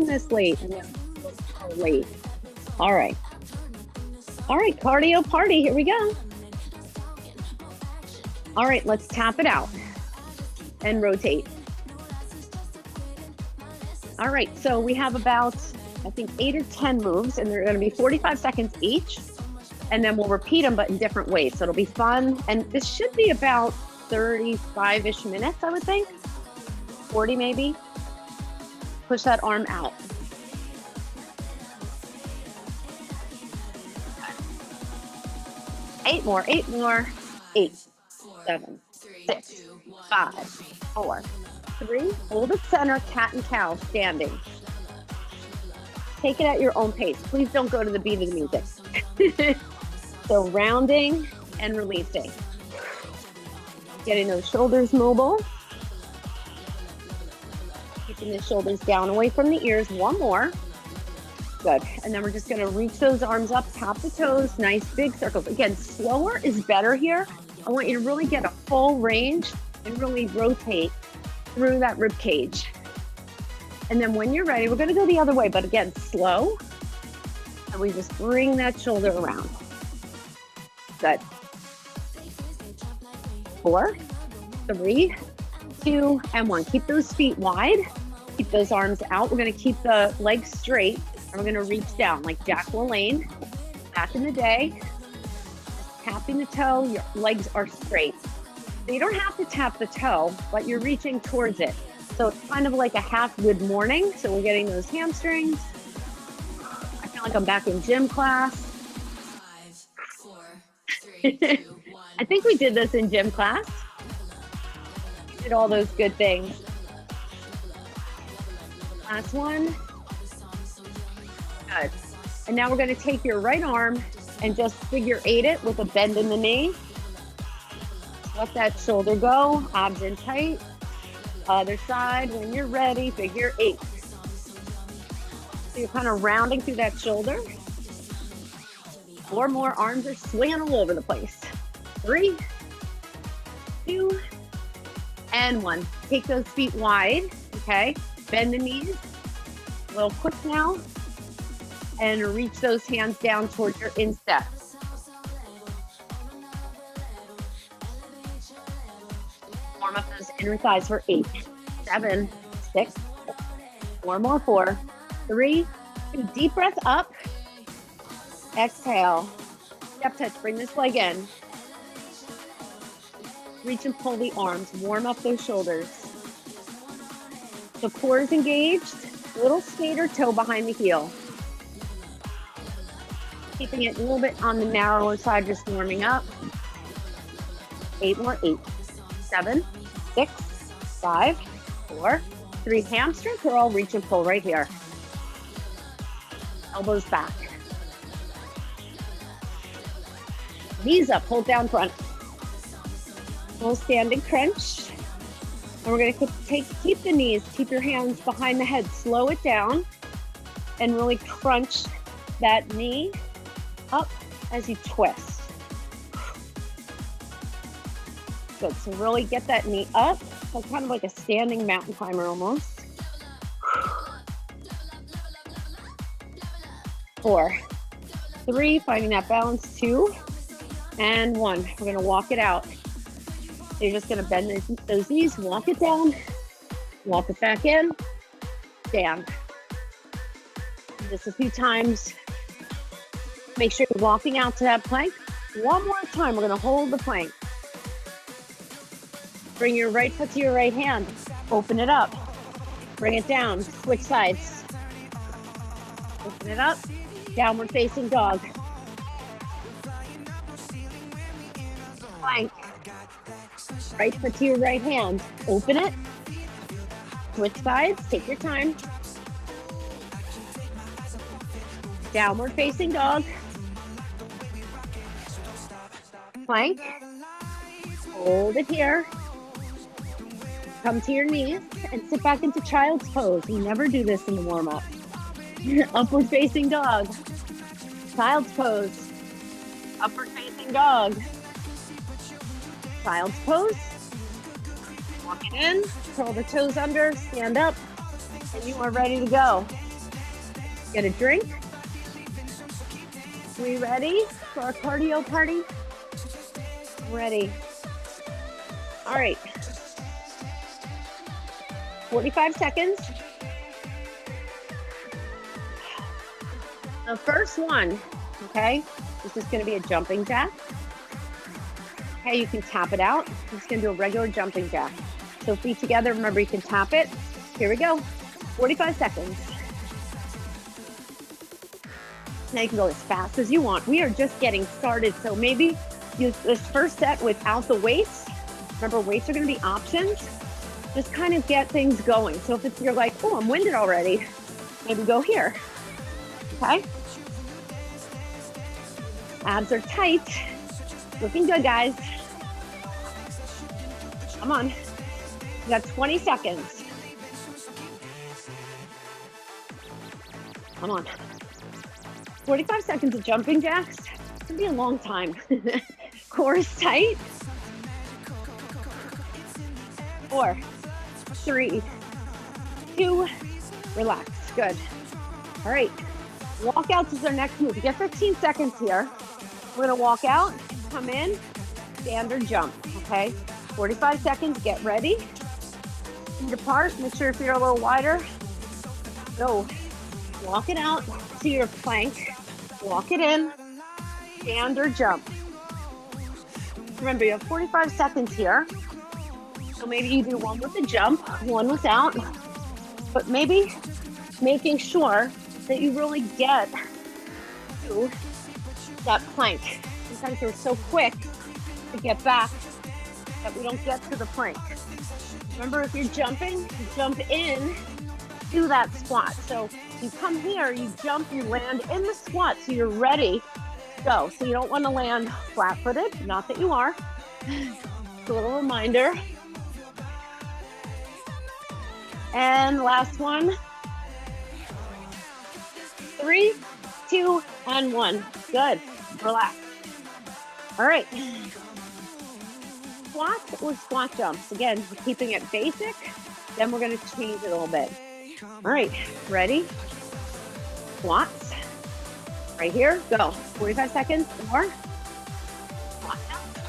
doing this late? And then late. All right. All right, cardio party, here we go. All right, let's tap it out and rotate. All right, so we have about, I think 8 or 10 moves, and they're gonna be 45 seconds each, and then we'll repeat them, but in different ways. So it'll be fun, and this should be about 35-ish minutes, I would think, 40 maybe. Push that arm out. 8 more, 8 more, 8, 7, 6, 5, 4, 3, hold it center, cat and cow, standing. Take it at your own pace. Please don't go to the beat of the music. So rounding and releasing. Getting those shoulders mobile. Keeping the shoulders down away from the ears. One more. Good. And then we're just gonna reach those arms up, tap the toes, nice big circles. Again, slower is better here. I want you to really get a full range and really rotate through that rib cage. And then when you're ready, we're gonna go the other way, but again, slow. And we just bring that shoulder around. Good. 4, 3, 2, and 1. Keep those feet wide. Keep those arms out. We're gonna keep the legs straight, and we're gonna reach down like Jack LaLanne. Back in the day, tapping the toe, your legs are straight. So you don't have to tap the toe, but you're reaching towards it. So it's kind of like a half good morning. So we're getting those hamstrings. I feel like I'm back in gym class. 5, 4, 3, 2, 1. I think we did this in gym class. We did all those good things. Last one. Good. And now we're going to take your right arm and just figure 8 it with a bend in the knee. Let that shoulder go, abs in tight. Other side, when you're ready, figure 8. So you're kind of rounding through that shoulder. 4 more, arms are swinging all over the place. 3, 2, and 1. Take those feet wide, okay? Bend the knees, a little quick now, and reach those hands down towards your instep. Warm up those inner thighs for 8, 7, 6, 4 more, 4, 3, 2, deep breath up, exhale, step touch, bring this leg in, reach and pull the arms, warm up those shoulders. The core is engaged, little skate or toe behind the heel. Keeping it a little bit on the narrower side, just warming up. 8 more, 8, 7, 6, 5, 4, 3, hamstring curl, reach and pull right here. Elbows back. Knees up, hold down front. Full standing crunch. And we're gonna keep the knees, keep your hands behind the head, slow it down, and really crunch that knee up as you twist. Good, so really get that knee up, so kind of like a standing mountain climber almost. 4, 3, finding that balance, 2, and 1. We're gonna walk it out. So you're just gonna bend those knees, walk it down, walk it back in, stand. Just a few times. Make sure you're walking out to that plank. One more time, we're gonna hold the plank. Bring your right foot to your right hand. Open it up. Bring it down, switch sides. Open it up, downward facing dog. Plank. Right foot to your right hand. Open it. Switch sides, take your time. Downward facing dog. Plank. Hold it here. Come to your knees and sit back into child's pose. We never do this in the warm-up. Upward facing dog. Child's pose. Upward facing dog. Child's pose. Walk it in, curl the toes under, stand up, and you are ready to go. Get a drink. We ready for our cardio party? Ready. All right. 45 seconds. The first one, okay, is just gonna be a jumping jack. Okay, you can tap it out. I'm just gonna do a regular jumping jack. So feet together, remember you can tap it. Here we go, 45 seconds. Now you can go as fast as you want. We are just getting started, so maybe use this first set without the weights. Remember, weights are gonna be options. Just kind of get things going. So if you're like, oh, I'm winded already, maybe go here, okay? Abs are tight. Looking good, guys. Come on. You got 20 seconds. Come on. 45 seconds of jumping jacks. It's gonna be a long time. Core is tight. 4, 3, 2, relax. Good. All right. Walkouts is our next move. You get 15 seconds here. We're gonna walk out, come in, stand or jump, okay? 45 seconds, get ready. Feet apart, make sure your feet are a little wider. Go. Walk it out to your plank. Walk it in, stand or jump. Remember, you have 45 seconds here. So maybe you do one with a jump, one without, but maybe making sure that you really get to that plank. Sometimes we're so quick to get back that we don't get to the plank. Remember, if you're jumping, you jump in to that squat. So you come here, you jump, you land in the squat, so you're ready to go. So you don't want to land flat-footed, not that you are. Just a little reminder. And last one. 3, 2, and 1. Good. Relax. All right. Squats or squat jumps. Again, we're keeping it basic. Then we're going to change it a little bit. All right. Ready? Squats. Right here. Go. 45 seconds. More. Squat jumps.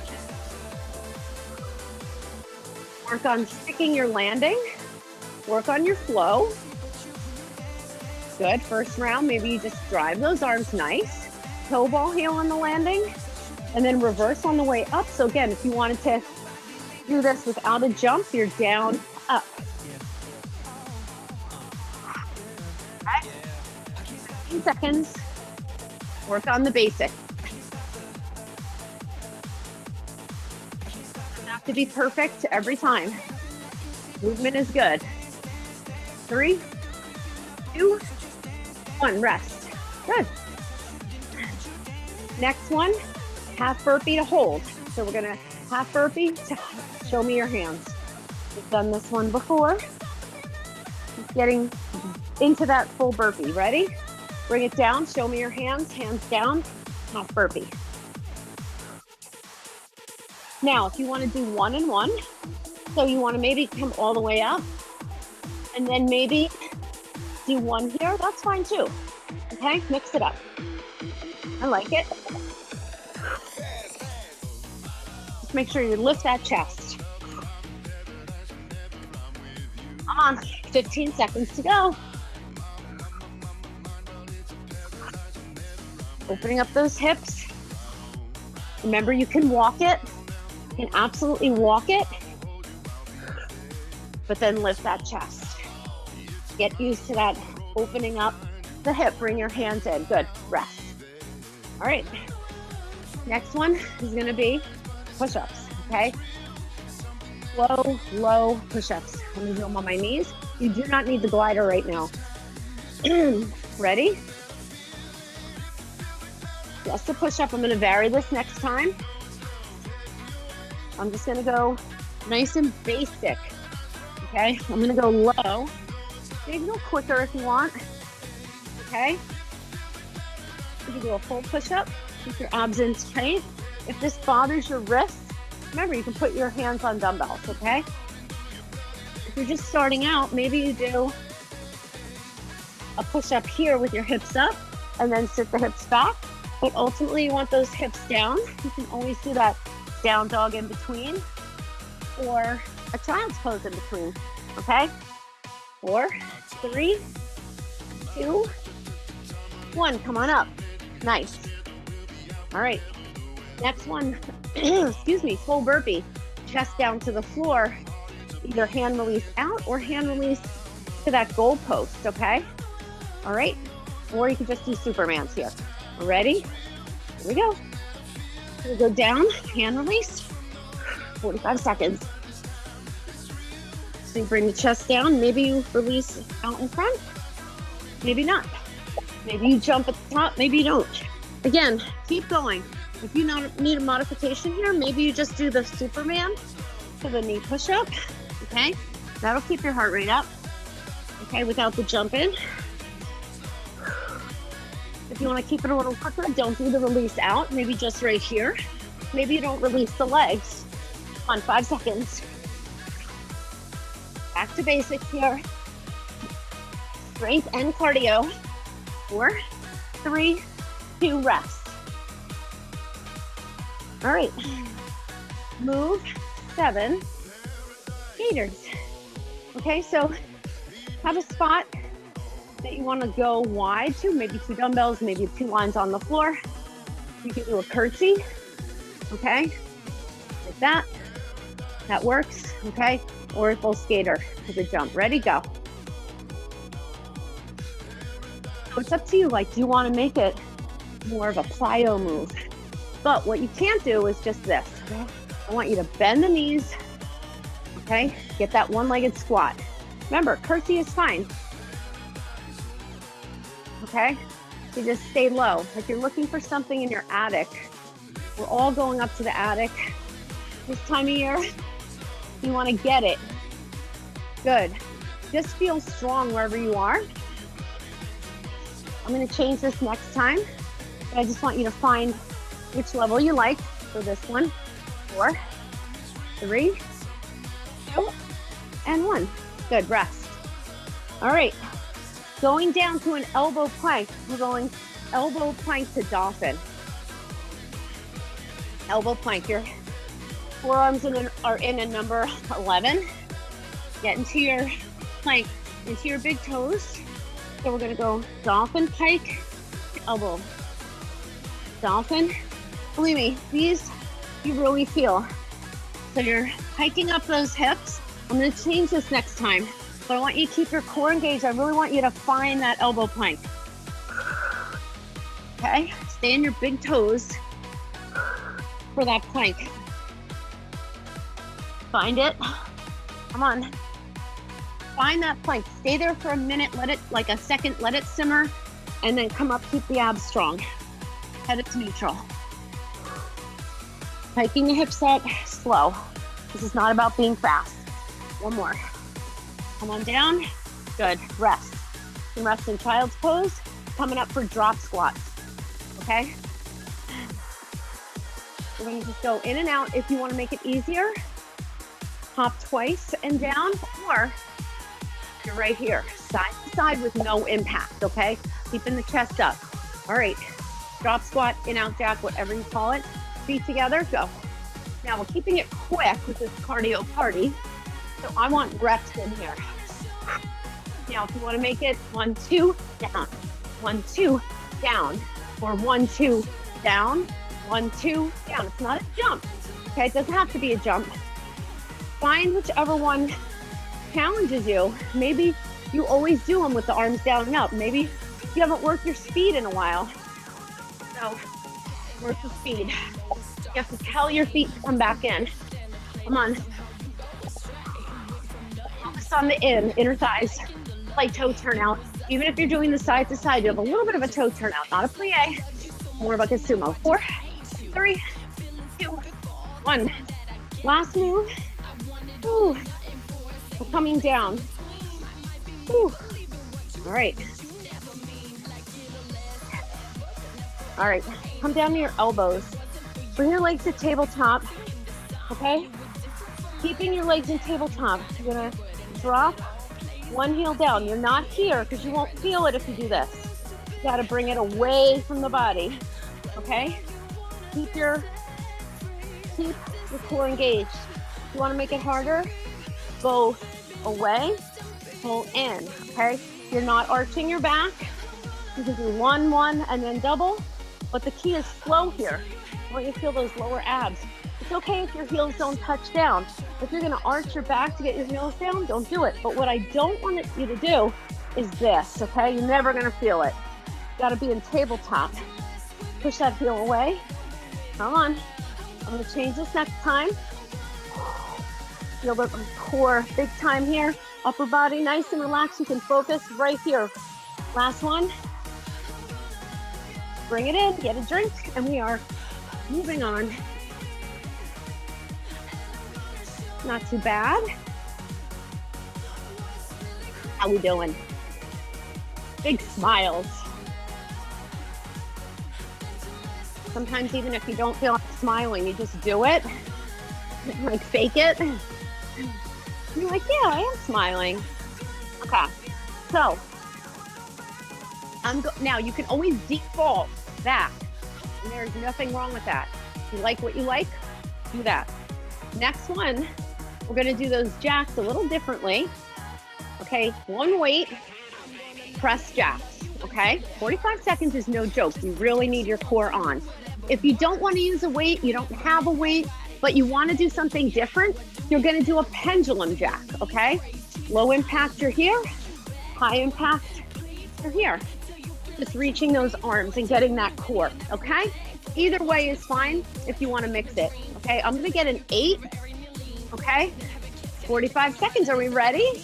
Work on sticking your landing. Work on your flow. Good. First round, maybe you just drive those arms nice. Toe ball heel on the landing. And then reverse on the way up. So again, if you wanted to do this without a jump, you're down, up. Okay. 15 seconds. Work on the basic. Doesn't have to be perfect every time. Movement is good. 3, 2, 1, rest. Good. Next one, half burpee to hold. So we're gonna half burpee to show me your hands. We've done this one before. Just getting into that full burpee. Ready? Bring it down, show me your hands, hands down, half burpee. Now, if you wanna do 1 and 1, so you wanna maybe come all the way up, and then maybe do 1 here, that's fine too. Okay, mix it up. I like it. Just make sure you lift that chest. Come on, 15 seconds to go. Opening up those hips. Remember, you can walk it. You can absolutely walk it. But then lift that chest. Get used to that opening up the hip. Bring your hands in. Good. Rest. All right. Next one is going to be push-ups. Okay. Slow, low push-ups. I'm going to do them on my knees. You do not need the glider right now. Ready? Just a push-up. I'm going to vary this next time. I'm just going to go nice and basic. Okay. I'm going to go low. Maybe go quicker if you want. Okay. You can do a full push-up. Keep your abs in tight. If this bothers your wrists, remember you can put your hands on dumbbells. Okay. If you're just starting out, maybe you do a push up here with your hips up and then sit the hips back. But ultimately you want those hips down. You can always do that down dog in between or a child's pose in between, okay? 4, 3, 2, 1, come on up. Nice. All right, next one, excuse me, full burpee. Chest down to the floor, either hand release out or hand release to that goal post, okay? All right, or you can just do Supermans here. Ready? Here we go. We'll go down, hand release, 45 seconds. So you bring the chest down, maybe you release out in front, maybe not. Maybe you jump at the top, maybe you don't. Again, keep going. If you need a modification here, maybe you just do the Superman to the knee push-up, okay? That'll keep your heart rate up, okay, without the jump in. If you want to keep it a little quicker, don't do the release out, maybe just right here. Maybe you don't release the legs. On 5 seconds. Back to basics here. Strength and cardio. 4, 3, 2, rest. All right. Move 7 gators. Okay, so have a spot that you want to go wide to, maybe 2 dumbbells, maybe 2 lines on the floor. You can do a curtsy, okay, like that. That works, okay, or a full skater with a jump. Ready, go. So it's up to you, like, do you want to make it more of a plyo move? But what you can't do is just this, okay? I want you to bend the knees, okay? Get that one-legged squat. Remember, curtsy is fine. Okay? So just stay low. If you're looking for something in your attic, we're all going up to the attic this time of year. You want to get it. Good. Just feel strong wherever you are. I'm going to change this next time, but I just want you to find which level you like for this one. 4, 3, 2, and 1. Good, rest. All right, going down to an elbow plank. We're going elbow plank to dolphin. Elbow plank, your forearms are in a number 11. Get into your plank, into your big toes. So we're gonna go dolphin, pike, elbow. Dolphin. Believe me, these you really feel. So you're hiking up those hips. I'm gonna change this next time, but I want you to keep your core engaged. I really want you to find that elbow plank. Okay, stay in your big toes for that plank. Find it, come on. Find that plank, stay there for a minute, let it, like a second, let it simmer, and then come up, keep the abs strong. Head it to neutral. Hiking the hips up, slow. This is not about being fast. One more. Come on down, good, rest. You can rest in child's pose, coming up for drop squats, okay? We're gonna just go in and out. If you wanna make it easier, hop twice and down, or you're right here, side to side with no impact, okay? Keeping the chest up. All right, drop squat, in, out, jack, whatever you call it. Feet together, go. Now we're keeping it quick with this cardio party. So I want reps in here. Now, if you wanna make it 1, 2, down, 1, 2, down, or 1, 2, down, 1, 2, down. It's not a jump, okay? It doesn't have to be a jump. Find whichever one challenges you. Maybe you always do them with the arms down and up. Maybe you haven't worked your speed in a while. So work the speed. You have to tell your feet to come back in. Come on. Focus on the inner thighs. Like toe turnout. Even if you're doing the side to side, you have a little bit of a toe turnout, not a plie, more like a sumo. 4, 3, 2, 1. Last move. Ooh. We're coming down. Ooh. All right. All right, come down to your elbows. Bring your legs to tabletop, okay? Keeping your legs in tabletop. You're gonna drop One heel down. You're not here because you won't feel it if you do this. You got to bring it away from the body. Okay? Keep your core engaged. If you want to make it harder, go away, pull in. Okay? You're not arching your back. You can do one, and then double. But the key is slow here. I want you to feel those lower abs. It's okay if your heels don't touch down. If you're gonna arch your back to get your heels down, don't do it. But what I don't want you to do is this, okay? You're never gonna feel it. You gotta be in tabletop. Push that heel away. Come on. I'm gonna change this next time. Feel the core big time here. Upper body nice and relaxed. You can focus right here. Last one. Bring it in, get a drink, and we are moving on. Not too bad. How we doing? Big smiles. Sometimes even if you don't feel like smiling, you just do it. Like fake it. You're like, yeah, I am smiling. Okay, so now you can always default that. And there's nothing wrong with that. If you like what you like, do that. Next one, we're gonna do those jacks a little differently. Okay, one weight, press jacks, okay? 45 seconds is no joke. You really need your core on. If you don't wanna use a weight, you don't have a weight, but you wanna do something different, you're gonna do a pendulum jack, okay? Low impact, you're here. High impact, you're here. Just reaching those arms and getting that core, okay? Either way is fine if you wanna mix it, okay? I'm gonna get an 8, okay? 45 seconds, are we ready?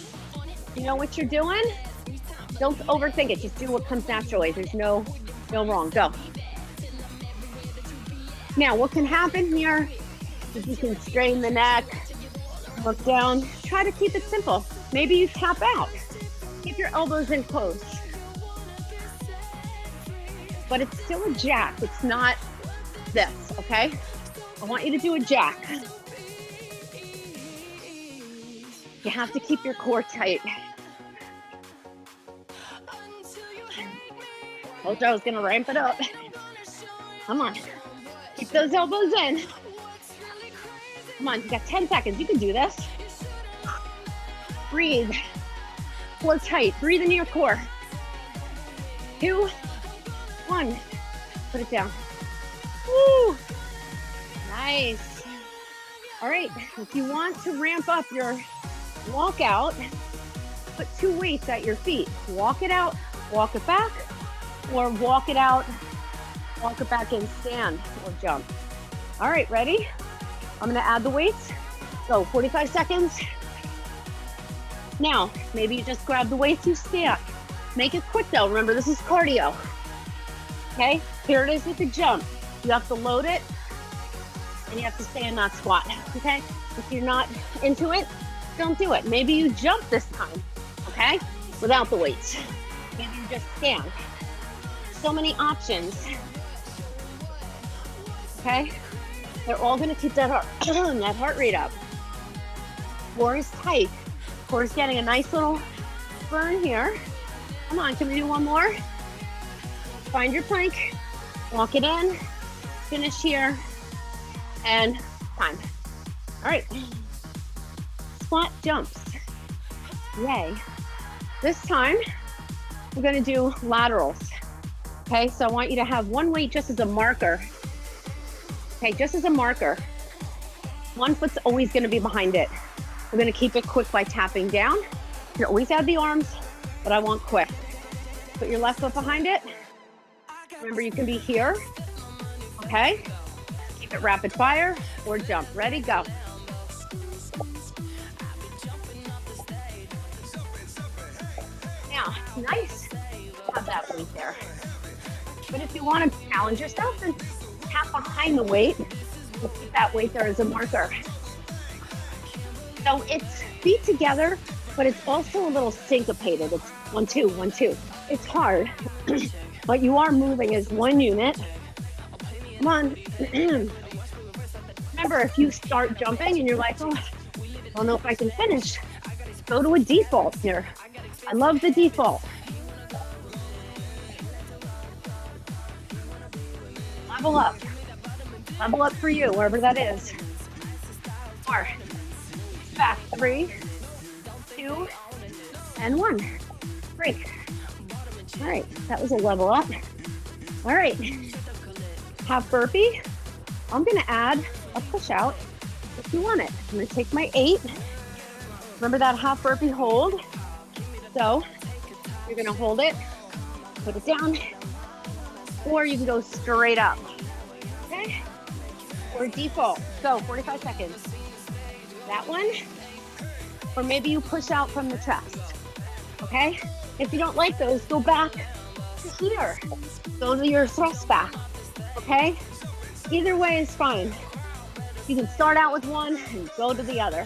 You know what you're doing? Don't overthink it, just do what comes naturally. There's no wrong, go. Now, what can happen here is you can strain the neck, look down, try to keep it simple. Maybe you tap out. Keep your elbows in close. But it's still a jack, it's not this, okay? I want you to do a jack. You have to keep your core tight. Told you I was gonna ramp it up. Come on, keep those elbows in. Come on, you got 10 seconds, you can do this. Breathe, core tight, breathe into your core. 2, 1, put it down. Woo, nice. All right, if you want to ramp up your walkout, put 2 weights at your feet. Walk it out, walk it back, or walk it out, walk it back and stand or jump. All right, ready? I'm gonna add the weights. Go, 45 seconds. Now, maybe you just grab the weights, you stand. Make it quick though, remember this is cardio. Okay, here it is with the jump. You have to load it, and you have to stay in that squat, okay? If you're not into it, don't do it. Maybe you jump this time, okay? Without the weights. Maybe you just stand. So many options, okay? They're all gonna keep that heart rate up. Core is tight. Core is getting a nice little burn here. Come on, can we do one more? Find your plank, walk it in, finish here, and time. All right, squat jumps, yay. This time, we're gonna do laterals, okay? So I want you to have one weight just as a marker, okay, just as a marker. One foot's always gonna be behind it. We're gonna keep it quick by tapping down. You always have the arms, but I want quick. Put your left foot behind it. Remember, you can be here, okay? Keep it rapid fire or jump. Ready, go. Now, nice to have that weight there. But if you want to challenge yourself, then tap behind the weight. We'll keep that weight there as a marker. So it's feet together, but it's also a little syncopated. It's 1, 2, 1, 2. It's hard. But you are moving as one unit. Come on. Remember, if you start jumping and you're like, oh, I don't know if I can finish, go to a default here. I love the default. Level up. Level up for you, wherever that is. 4. Back. 3, 2, and 1. Break. All right, that was a level up. All right, half burpee. I'm gonna add a push out if you want it. I'm gonna take my 8. Remember that half burpee hold? So you're gonna hold it, put it down, or you can go straight up, okay? Or default, so 45 seconds. That one, or maybe you push out from the chest, okay? If you don't like those, go back to here. Go to your thrust back, okay? Either way is fine. You can start out with one and go to the other.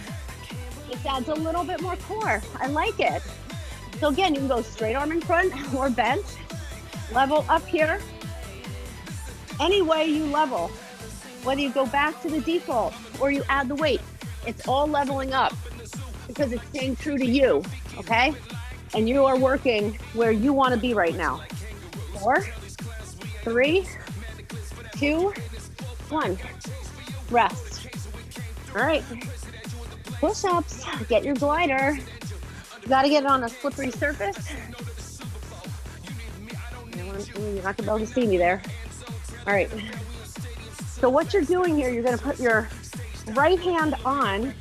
This adds a little bit more core. I like it. So again, you can go straight arm in front or bent. Level up here. Any way you level, whether you go back to the default or you add the weight, it's all leveling up because it's staying true to you, okay? And you are working where you want to be right now. 4, 3, 2, 1. Rest. All right. Push-ups. Get your glider. You got to get it on a slippery surface. You're not going to be able to see me there. All right. So what you're doing here, you're going to put your right hand on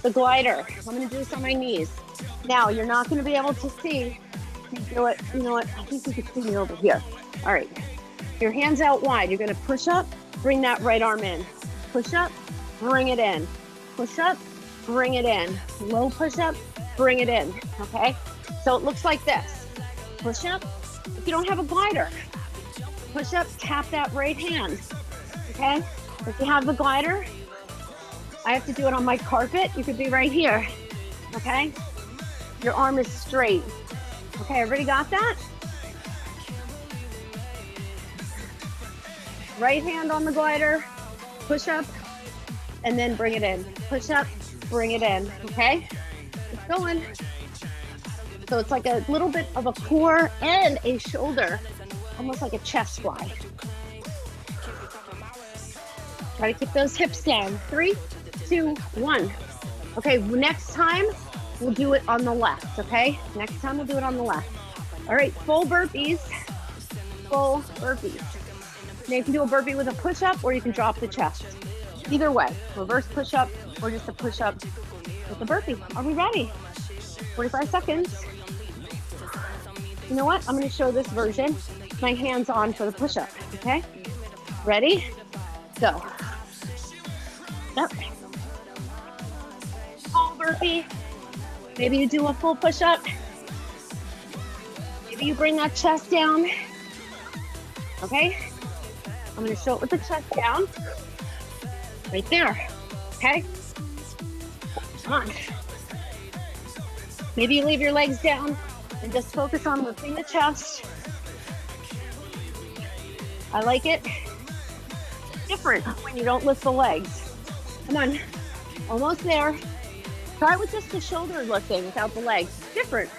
the glider. I'm going to do this on my knees. Now, you're not going to be able to see. You know what? I think you can see me over here. All right. Your hands out wide. You're going to push up, bring that right arm in. Push up, bring it in. Push up, bring it in. Low push up, bring it in. Okay? So it looks like this. Push up. If you don't have a glider, push up, tap that right hand. Okay? If you have the glider, I have to do it on my carpet. You could be right here. Okay? Your arm is straight. Okay, everybody got that? Right hand on the glider, push up, and then bring it in. Push up, bring it in, okay? Keep going. So it's like a little bit of a core and a shoulder, almost like a chest fly. Try to keep those hips down. 3, 2, 1. Okay, next time, we'll do it on the left, okay? Next time we'll do it on the left. All right, full burpees. Full burpees. Now you can do a burpee with a push-up or you can drop the chest. Either way, reverse push-up or just a push-up with a burpee. Are we ready? 45 seconds. You know what? I'm gonna show this version. My hands on for the push-up, okay? Ready? Go. Up. Full burpee. Maybe you do a full push-up. Maybe you bring that chest down. Okay? I'm gonna show it with the chest down. Right there. Okay? Come on. Maybe you leave your legs down and just focus on lifting the chest. I like it. Different when you don't lift the legs. Come on. Almost there. Try it with just the shoulder lifting without the legs. Different.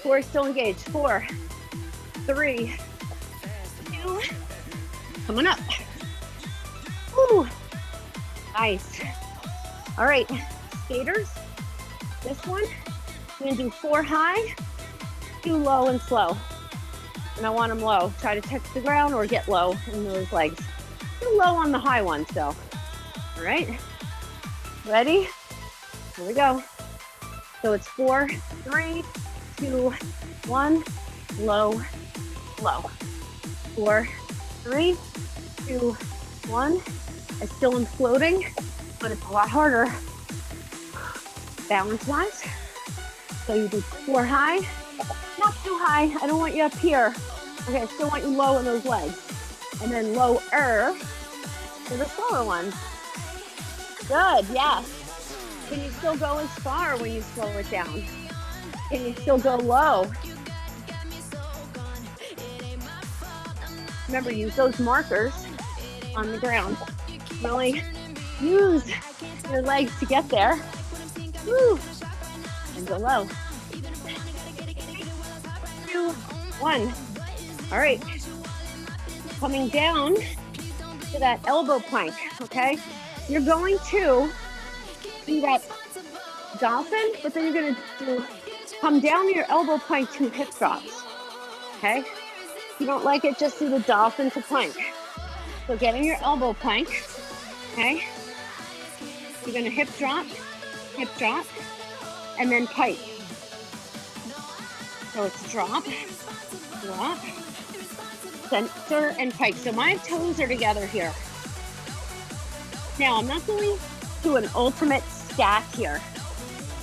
Core still engaged. 4, 3, 2. Coming up. Woo. Nice. All right, skaters. This one, we're gonna do 4 high, 2 low and slow. And I want them low. Try to touch the ground or get low in those legs. Do low on the high ones though. All right, ready? Here we go. So it's 4, 3, 2, 1, low, low. 4, 3, 2, 1. I still am floating, but it's a lot harder balance-wise. So you do 4 high, not too high. I don't want you up here. Okay, I still want you low in those legs. And then lower for the slower ones. Good, yes. Can you still go as far when you slow it down? Can you still go low? Remember, use those markers on the ground. Really use your legs to get there. Woo. And go low. 1. All right. Coming down to that elbow plank, okay? You're going to do that dolphin, but then you're going to come down to your elbow plank to hip drops, okay? If you don't like it, just do the dolphin to plank. So get in your elbow plank, okay? You're going to hip drop, and then pike. So it's drop, center, and pike. So my toes are together here. Now I'm not going to an ultimate stack here.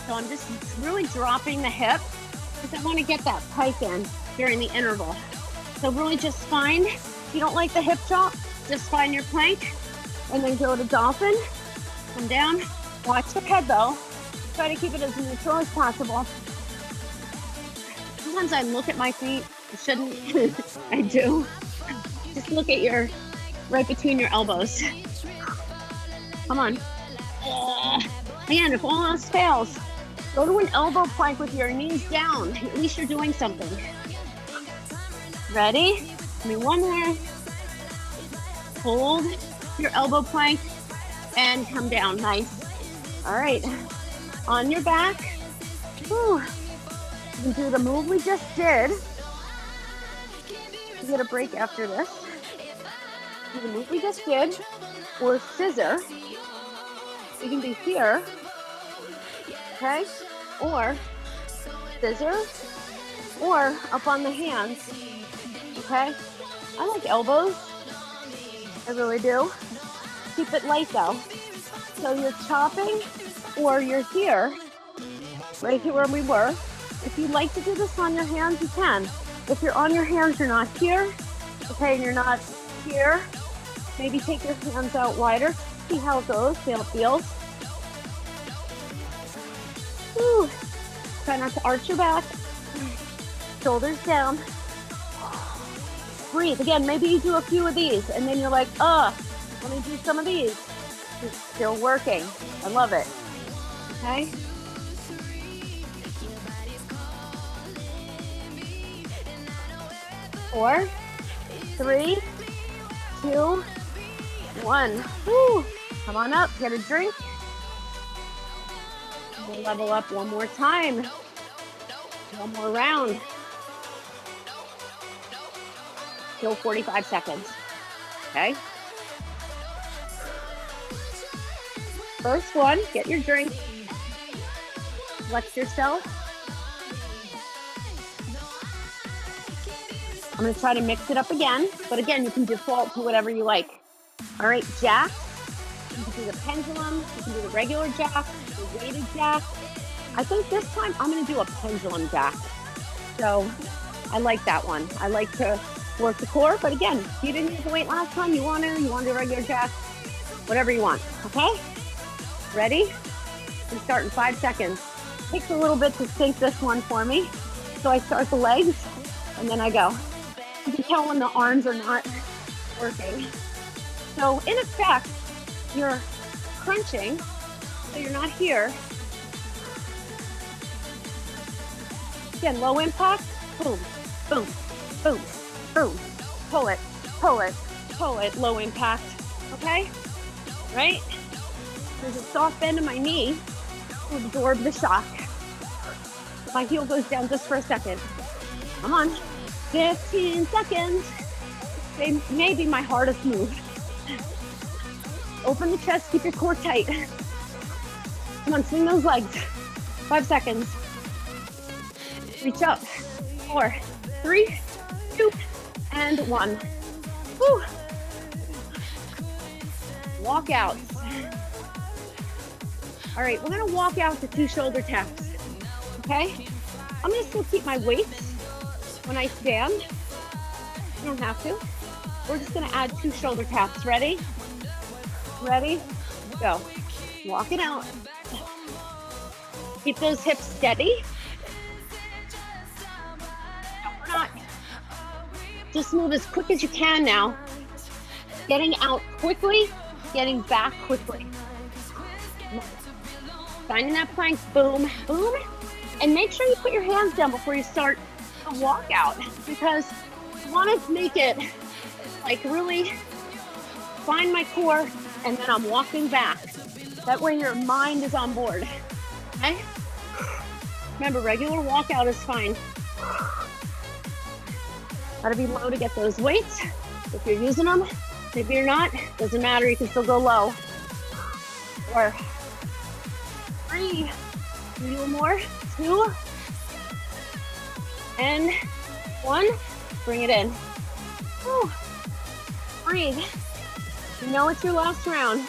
So I'm just really dropping the hip because I want to get that pike in during the interval. So really just find, if you don't like the hip drop, just find your plank and then go to dolphin, come down, watch your head though. Try to keep it as neutral as possible. Sometimes I look at my feet, I shouldn't, I do. Just look at right between your elbows. Come on. Again, if all else fails, go to an elbow plank with your knees down. At least you're doing something. Ready? Give me one more. Hold your elbow plank and come down. Nice. All right. On your back. Whew. You can do the move we just did. You get a break after this. Do the move we just did, or scissor. You can be here, okay? Or scissor, or up on the hands, okay? I like elbows. I really do. Keep it light though. So you're chopping, or you're here, right here where we were. If you'd like to do this on your hands, you can. If you're on your hands, you're not here, okay, and you're not here, maybe take your hands out wider. See how it goes, see how it feels. Whew. Try not to arch your back. Shoulders down. Breathe. Again, maybe you do a few of these, and then you're like, let me do some of these. It's still working. I love it. Okay? 4, 3, 2, 1. Woo. Come on up, get a drink. We'll level up one more time. One more round. Still 45 seconds. Okay? First one, get your drink. Flex yourself. I'm going to try to mix it up again, but again, you can default to whatever you like. All right, jack. You can do the pendulum, you can do the regular jack, the weighted jack. I think this time I'm going to do a pendulum jack. So I like that one. I like to work the core, but again, if you didn't use the weight last time, you want to do a regular jack, whatever you want, okay? Ready? We start in 5 seconds. Takes a little bit to sync this one for me. So I start the legs and then I go. You can tell when the arms are not working. So in effect, you're crunching, so you're not here. Again, low impact, boom, boom, boom, boom. Pull it, pull it, pull it, low impact, okay? Right? There's a soft bend in my knee to absorb the shock. My heel goes down just for a second. Come on. 15 seconds. They may be my hardest move. Open the chest, keep your core tight. Come on, swing those legs. 5 seconds. Reach up. 4, 3, 2, and 1. Woo. Walk out. All right, we're gonna walk out to 2 shoulder taps. Okay? I'm gonna still keep my weights when I stand. You don't have to. We're just gonna add 2 shoulder taps. Ready? Ready? Go. Walk it out. Keep those hips steady. We're not. Just move as quick as you can now. Getting out quickly, getting back quickly. Finding that plank, boom, boom. And make sure you put your hands down before you start a walkout because I want to make it like really find my core, and then I'm walking back. That way your mind is on board, okay? Remember, regular walkout is fine. Gotta be low to get those weights. If you're using them, maybe you're not, doesn't matter, you can still go low. Or 3, do more, 2, and 1, bring it in. Whew. Breathe. You know it's your last round.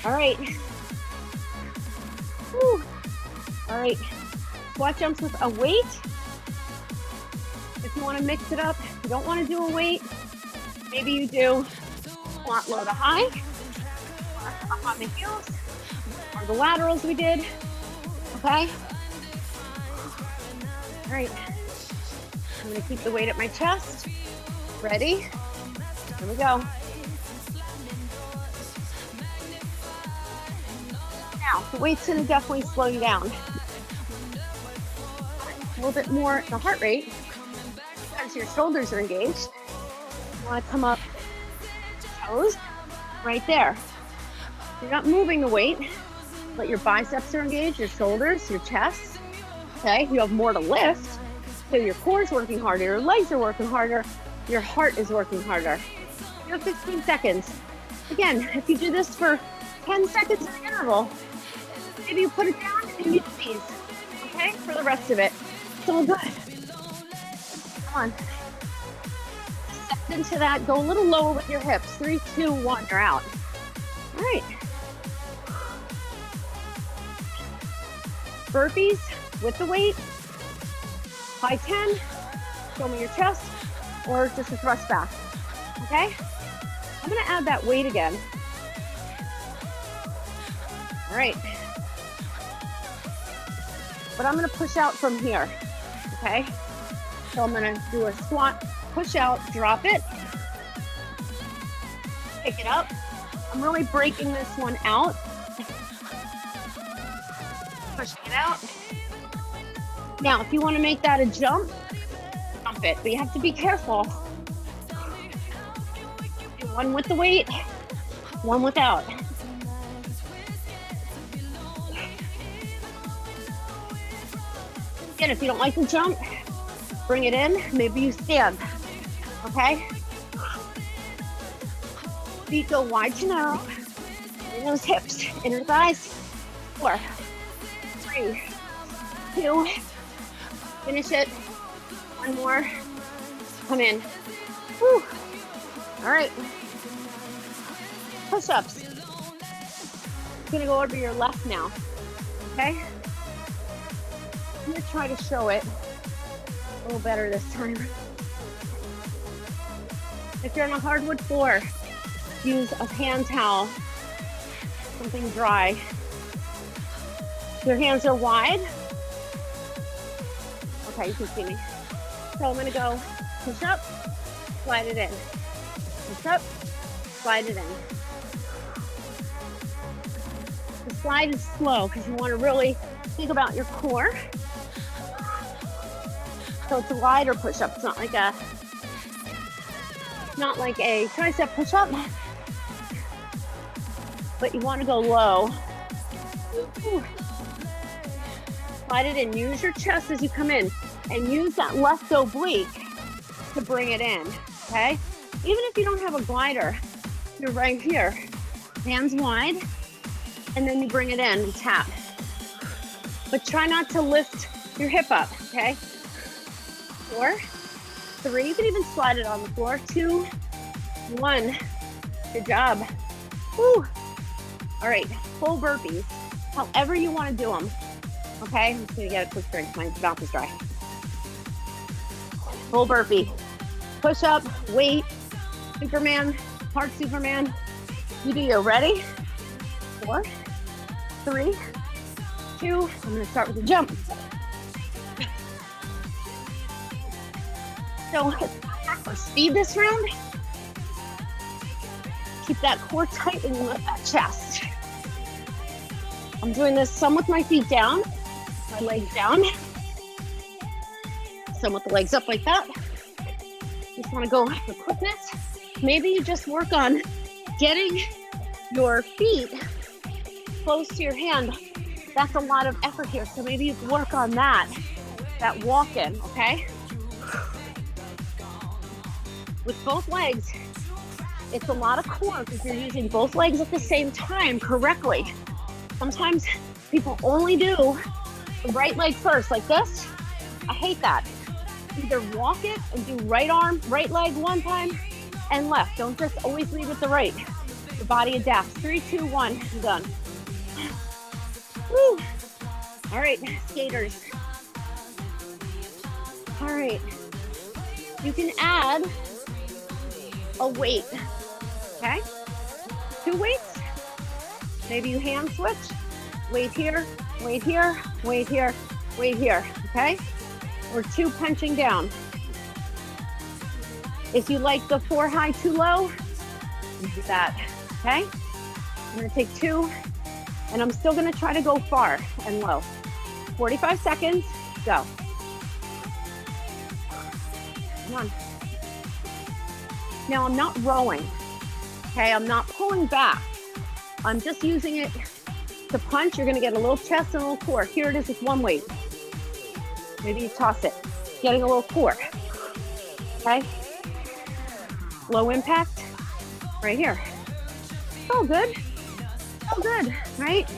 All right. Whew. All right. Squat jumps with a weight. If you want to mix it up, you don't want to do a weight, maybe you do squat low to high, or up on the heels, or the laterals we did, okay? All right. I'm going to keep the weight at my chest. Ready? Here we go. Now, the weight's going to definitely slow you down. A little bit more the heart rate because your shoulders are engaged. You want to come up toes right there. You're not moving the weight, but your biceps are engaged, your shoulders, your chest. Okay, you have more to lift. So your core is working harder, your legs are working harder, your heart is working harder. You have 15 seconds. Again, if you do this for 10 seconds in an interval, maybe you put it down and you do these, okay, for the rest of it. It's all good. Come on. Step into that, go a little lower with your hips. 3, 2, 1, you're out. All right. Burpees with the weight. High 10, show me your chest, or just a thrust back, okay? I'm gonna add that weight again. All right. But I'm gonna push out from here, okay? So I'm gonna do a squat, push out, drop it, pick it up. I'm really breaking this one out. Pushing it out. Now, if you want to make that a jump it, but you have to be careful. Do one with the weight, one without. Again, if you don't like the jump, bring it in. Maybe you stand, okay? Feet go wide to narrow. In those hips, inner thighs. 4, 3, 2, finish it. One more. Come in. Whew. All right. Push-ups. I'm gonna go over your left now. Okay? I'm gonna try to show it a little better this time. If you're on a hardwood floor, use a hand towel, something dry. Your hands are wide. Okay, you can see me. So I'm gonna go push up, slide it in. Push up, slide it in. The slide is slow because you want to really think about your core. So it's a wider push-up. It's not like a tricep push-up, but you want to go low. Slide it in. Use your chest as you come in, and use that left oblique to bring it in. Okay. Even if you don't have a glider, you're right here. Hands wide, and then you bring it in and tap. But try not to lift your hip up, okay? 4, 3, you can even slide it on the floor. 2, 1, good job. Woo. All right, full burpees, however you want to do them, okay? I'm just gonna get a quick drink, my mouth is dry. Full burpee, push up, weight, Superman, hard Superman. You do your ready? 4, 3, 2, I'm gonna start with a jump. So for speed this round, keep that core tight and lift that chest. I'm doing this some with my feet down, my legs down, Some with the legs up like that. Just want to go for quickness. Maybe you just work on getting your feet close to your hand. That's a lot of effort here. So maybe you work on that walk-in, okay? With both legs, it's a lot of core because you're using both legs at the same time correctly. Sometimes people only do the right leg first, like this. I hate that. Either walk it and do right arm, right leg one time and left. Don't just always lead with the right. The body adapts. 3, 2, 1, I'm done. Woo. All right, skaters. All right, you can add a weight, okay? 2 weights. Maybe you hand switch. Weight here, weight here, weight here, weight here, okay? Or 2 punching down. If you like the 4 high, 2 low, do that, okay? I'm gonna take 2, and I'm still gonna try to go far and low. 45 seconds, go. Come on. Now I'm not rowing, okay? I'm not pulling back. I'm just using it to punch. You're gonna get a little chest and a little core. Here it is with 1 weight. Maybe you toss it, getting a little core, okay? Low impact, right here. Oh, good. Oh, good, right?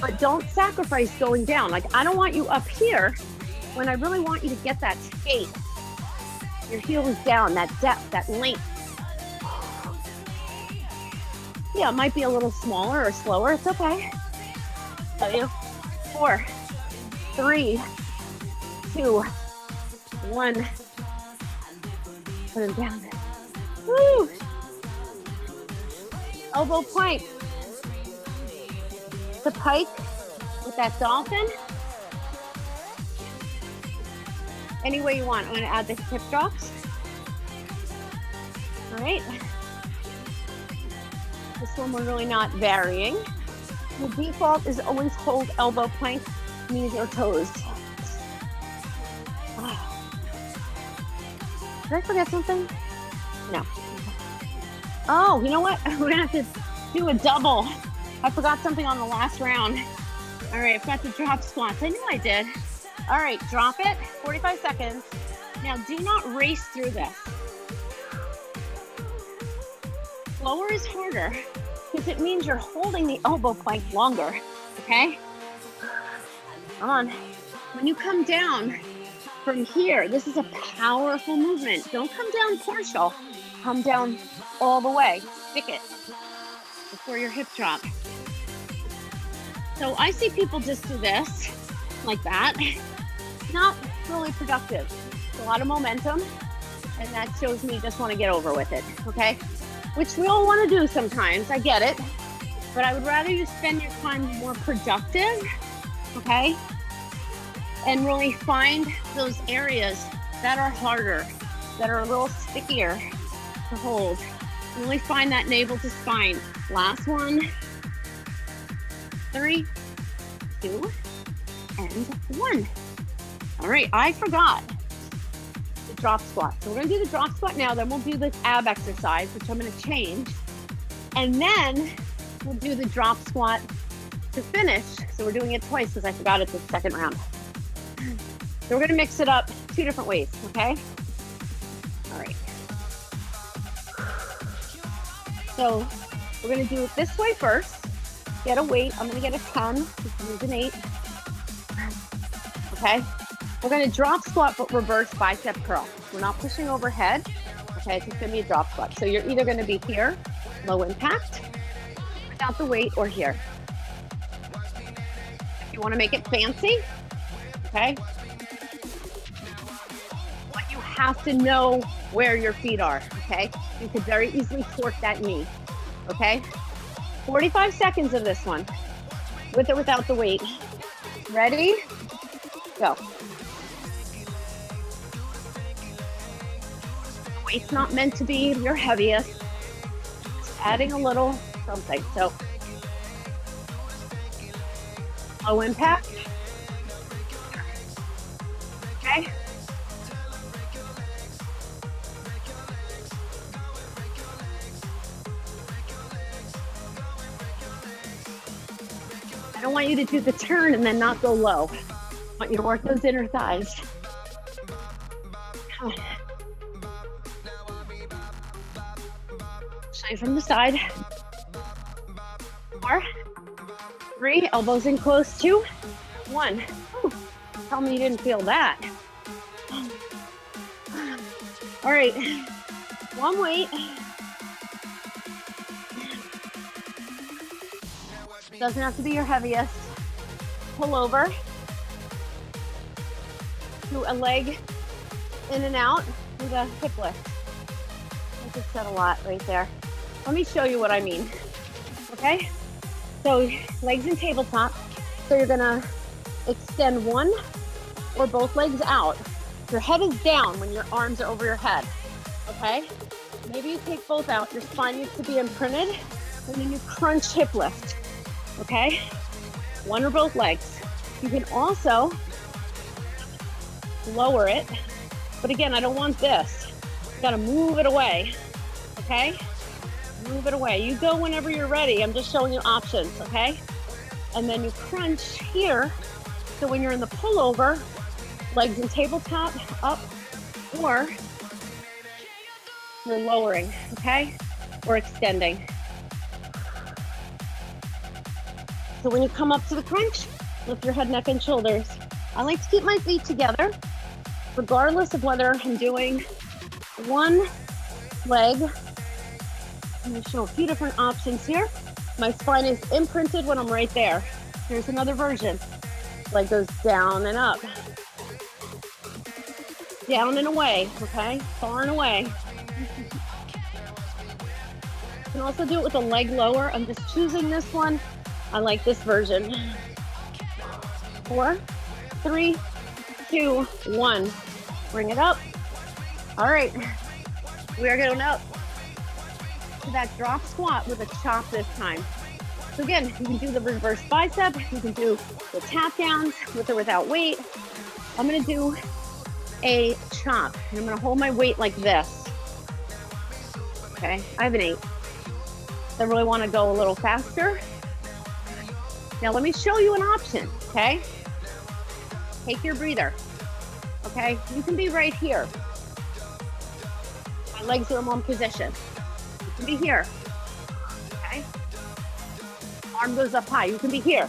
But don't sacrifice going down. Like, I don't want you up here when I really want you to get that skate. Your heel is down, that depth, that length. Yeah, it might be a little smaller or slower. It's okay. Tell you. 4, 3, 2, 1. Put him down. Woo! Elbow plank. The pike with that dolphin. Any way you want. I'm going to add the hip drops. All right. This one we're really not varying. The default is always hold elbow plank, knees or toes. Did I forget something? No. Oh, you know what? We're gonna have to do a double. I forgot something on the last round. All right, I've got the drop squats. I knew I did. All right, drop it, 45 seconds. Now do not race through this. Slower is harder because it means you're holding the elbow plank longer, okay? Come on. When you come down from here, this is a powerful movement. Don't come down partial. Come down all the way. Stick it before your hip drop. So I see people just do this, like that. Not really productive. It's a lot of momentum, and that shows me you just want to get over with it, okay? Which we all want to do sometimes, I get it. But I would rather you spend your time more productive, okay? And really find those areas that are harder, that are a little stickier to hold. Really find that navel to spine. Last one. 3, 2, and 1. All right, I forgot the drop squat. So we're gonna do the drop squat now, then we'll do the ab exercise, which I'm gonna change. And then we'll do the drop squat to finish. So we're doing it twice because I forgot it the second round. So we're gonna mix it up 2 different ways, okay? All right. So we're gonna do it this way first. Get a weight. I'm gonna get a 10, use an 8. Okay. We're gonna drop squat, but reverse bicep curl. We're not pushing overhead. Okay, it's just gonna be a drop squat. So you're either gonna be here, low impact, without the weight, or here. If you wanna make it fancy, okay? But you have to know where your feet are, okay? You could very easily torque that knee, okay? 45 seconds of this one, with or without the weight. Ready? Go. The weight's not meant to be your heaviest. Just adding a little something. So, low impact. Okay? I don't want you to do the turn and then not go low. I want you to work those inner thighs. Come on. Shine from the side. 4, 3, elbows in close, 2, 1. Ooh, tell me you didn't feel that. All right, one weight. Doesn't have to be your heaviest. Pull over. Do a leg in and out with a hip lift. I just said a lot right there. Let me show you what I mean, okay? So legs in tabletop. So you're gonna extend one or both legs out. Your head is down when your arms are over your head, okay? Maybe you take both out. Your spine needs to be imprinted, and then you crunch hip lift, okay? One or both legs. You can also lower it, but again, I don't want this. You gotta move it away, okay? Move it away. You go whenever you're ready. I'm just showing you options, okay? And then you crunch here. So when you're in the pullover, legs in tabletop, up, or you're lowering, okay? Or extending. So when you come up to the crunch, lift your head, neck, and shoulders. I like to keep my feet together, regardless of whether I'm doing one leg. I'm going to show a few different options here. My spine is imprinted when I'm right there. Here's another version. Leg goes down and up. Down and away, okay? Far and away. You can also do it with a leg lower. I'm just choosing this one. I like this version. 4, 3, 2, 1. Bring it up. All right. We are going up to that drop squat with a chop this time. So again, you can do the reverse bicep. You can do the tap downs with or without weight. I'm going to do a chop, and I'm going to hold my weight like this. Okay, I have an 8. I really want to go a little faster. Now let me show you an option, okay? Take your breather, okay? You can be right here. My legs are in one position. You can be here, okay? Arm goes up high, you can be here.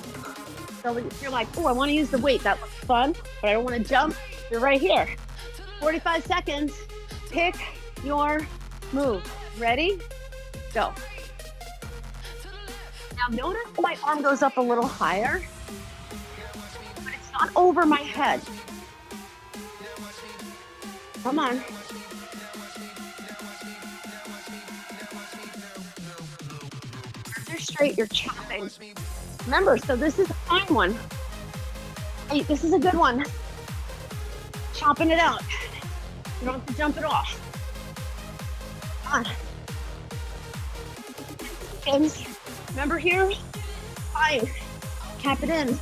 So if you're like, oh, I want to use the weight, that looks fun, but I don't want to jump, you're right here. 45 seconds, pick your move. Ready? Go. Now notice my arm goes up a little higher, but it's not over my head. Come on. You're straight, you're chopping. Remember, so this is a fine one. Hey, this is a good one. Chopping it out. You don't have to jump it off. Come on. And remember here? Fine. Cap it in.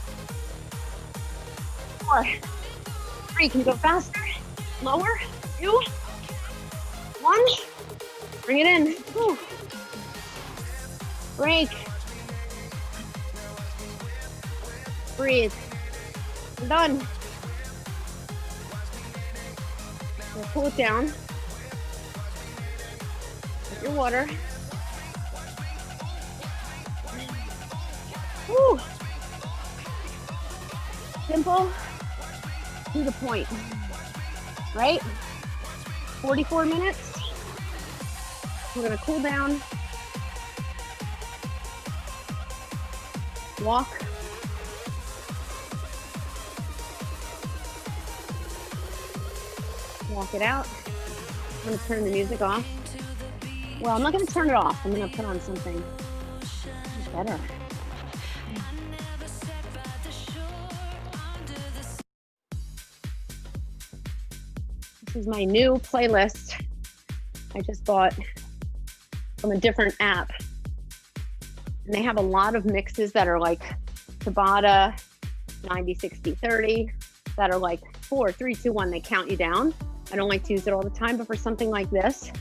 4, 3, can you go faster? Lower. 2, 1. Bring it in. Woo. Break. Breathe. I'm done. We'll cool it down. Get your water. Woo. Simple, to the point, right? 44 minutes. We're gonna cool down. Walk. Walk it out. I'm gonna turn the music off. Well, I'm not gonna turn it off. I'm gonna put on something better. This is my new playlist I just bought from a different app. And they have a lot of mixes that are like Tabata, 90, 60, 30, that are like 4, 3, 2, 1. They count you down. I don't like to use it all the time, but for something like this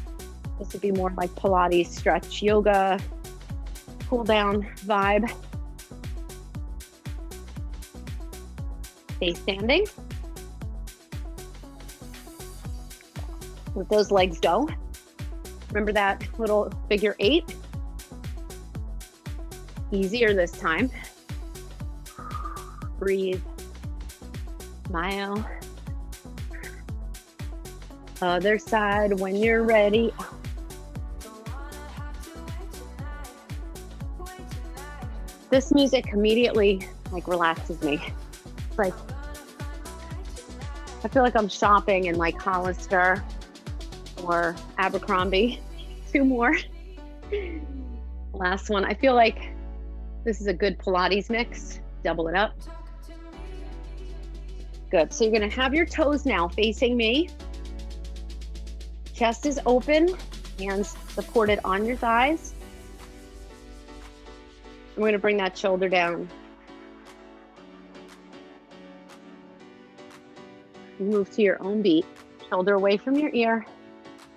would be more like Pilates, stretch, yoga, cool down vibe. Stay standing. Let those legs go. Remember that little figure 8? Easier this time. Breathe. Smile. Other side when you're ready. This music immediately like relaxes me. It's like, I feel like I'm shopping in like Hollister or Abercrombie. 2 more. Last one. I feel like this is a good Pilates mix. Double it up. Good. So you're going to have your toes now facing me. Chest is open, hands supported on your thighs. I'm going to bring that shoulder down. Move to your own beat. Shoulder away from your ear.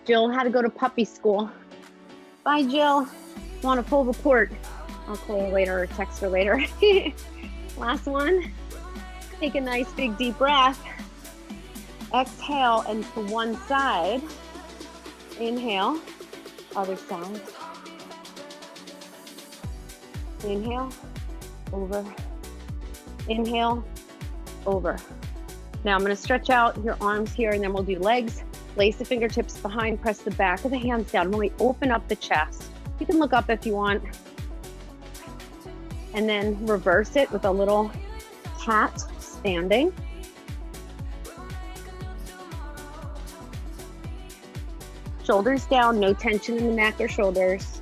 Jill had to go to puppy school. Bye, Jill. Want a full report? I'll call her later or text her later. Last one. Take a nice big deep breath. Exhale and to one side. Inhale, other side. Inhale, over. Inhale, over. Now I'm going to stretch out your arms here and then we'll do legs. Place the fingertips behind, press the back of the hands down. Really open up the chest. You can look up if you want. And then reverse it with a little cat standing. Shoulders down, no tension in the neck or shoulders.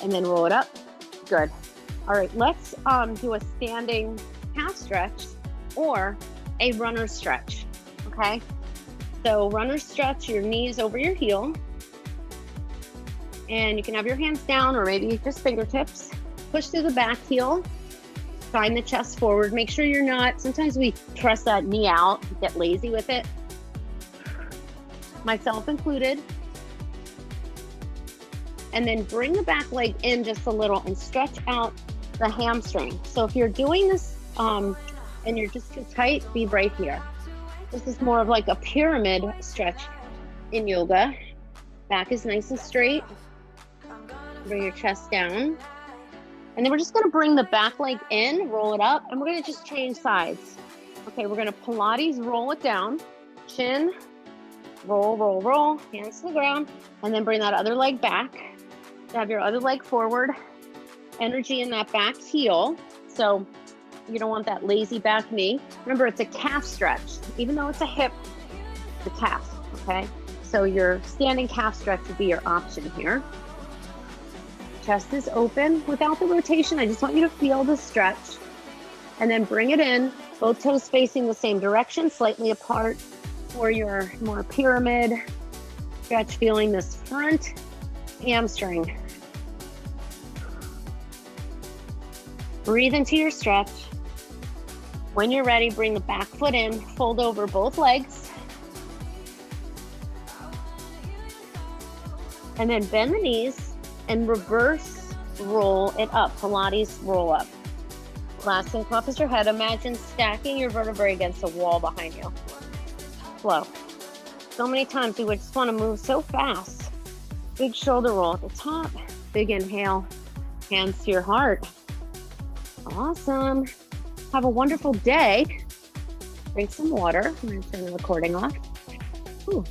And then roll it up. Good. All right, let's do a standing calf stretch or a runner stretch, okay? So runner stretch, your knees over your heel. And you can have your hands down or maybe just fingertips. Push through the back heel. Find the chest forward. Make sure you're not, sometimes we press that knee out, get lazy with it. Myself included. And then bring the back leg in just a little and stretch out the hamstring. So if you're doing this and you're just too tight, be right here. This is more of like a pyramid stretch in yoga. Back is nice and straight. Bring your chest down. And then we're just gonna bring the back leg in, roll it up, and we're gonna just change sides. Okay, we're gonna Pilates, roll it down, chin, roll, roll, roll, hands to the ground, and then bring that other leg back. Have your other leg forward, energy in that back heel. So you don't want that lazy back knee. Remember, it's a calf stretch. Even though it's a hip, the calf, okay? So your standing calf stretch would be your option here. Chest is open without the rotation. I just want you to feel the stretch and then bring it in, both toes facing the same direction, slightly apart for your more pyramid stretch, feeling this front hamstring. Breathe into your stretch. When you're ready, bring the back foot in, fold over both legs. And then bend the knees and reverse roll it up. Pilates roll up. Last thing, come up is your head. Imagine stacking your vertebrae against a wall behind you. Flow. So many times we would just want to move so fast. Big shoulder roll at the top. Big inhale. Hands to your heart. Awesome. Have a wonderful day. Drink some water. I'm going to turn the recording off. Ooh.